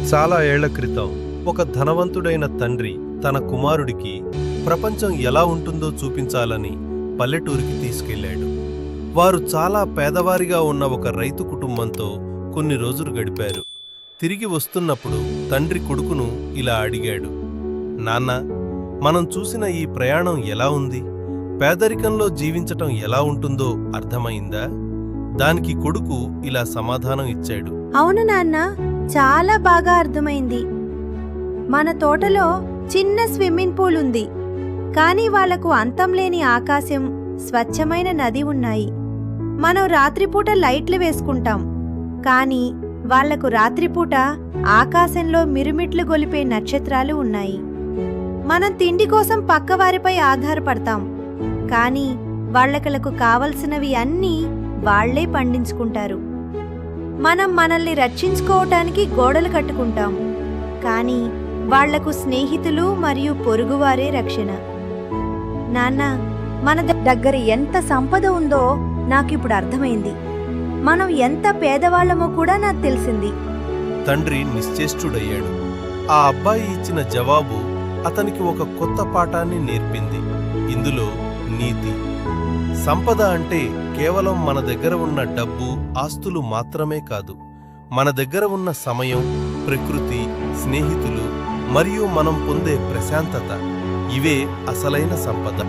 చాలా ఏళ్ల క్రితం ఒక ధనవంతుడైన తండ్రి తన కుమారుడికి ప్రపంచం ఎలా ఉంటుందో చూపించాలని పల్లెటూరికి తీసుకెళ్ళాడు. వారు చాలా పేదవారిగా ఉన్న ఒక రైతు కుటుంబంతో కొన్ని రోజులు గడిపారు. తిరిగి వస్తున్నప్పుడు తండ్రి కొడుకును ఇలా అడిగాడు, నాన్నా, మనం చూసిన ఈ ప్రయాణం ఎలా ఉంది? పేదరికంలో జీవించటం ఎలా ఉంటుందో అర్థమైందా? దానికి కొడుకు ఇలా సమాధానం ఇచ్చాడు, అవును నాన్న, చాలా బాగా అర్థమైంది. మన తోటలో చిన్న స్విమ్మింగ్ పూల్ ఉంది, కానీ వాళ్లకు అంతం లేని ఆకాశం, స్వచ్ఛమైన నది ఉన్నాయి. మనం రాత్రిపూట లైట్లు వేసుకుంటాం, కానీ వాళ్లకు రాత్రిపూట ఆకాశంలో మిరుమిట్లు గొలిపే నక్షత్రాలు ఉన్నాయి. మనం తిండి కోసం పక్కవారిపై ఆధారపడతాం, కానీ వాళ్లకు కావలసినవి అన్నీ వాళ్లే పండించుకుంటారు. మనం మనల్ని రక్షించుకోవటానికి గోడలు కట్టుకుంటాం, కానీ వాళ్లకు స్నేహితులు మరియు పొరుగువారే రక్షణ. నాన్న, మన దగ్గర ఎంత సంపద ఉందో నాకిప్పుడు అర్థమైంది. మనం ఎంత పేదవాళ్లమో కూడా నాకు తెలిసింది. తండ్రి నిశ్చేష్టుడయ్యాడు. ఆ అబ్బాయి ఇచ్చిన జవాబు అతనికి ఒక కొత్త పాఠాన్ని నేర్పింది. ఇందులో నీతి. సంపద అంటే కేవలం మన దగ్గర ఉన్న డబ్బు, ఆస్తులు మాత్రమే కాదు. మన దగ్గర ఉన్న సమయం, ప్రకృతి, స్నేహితులు మరియు మనం పొందే ప్రశాంతత, ఇవే అసలైన సంపద.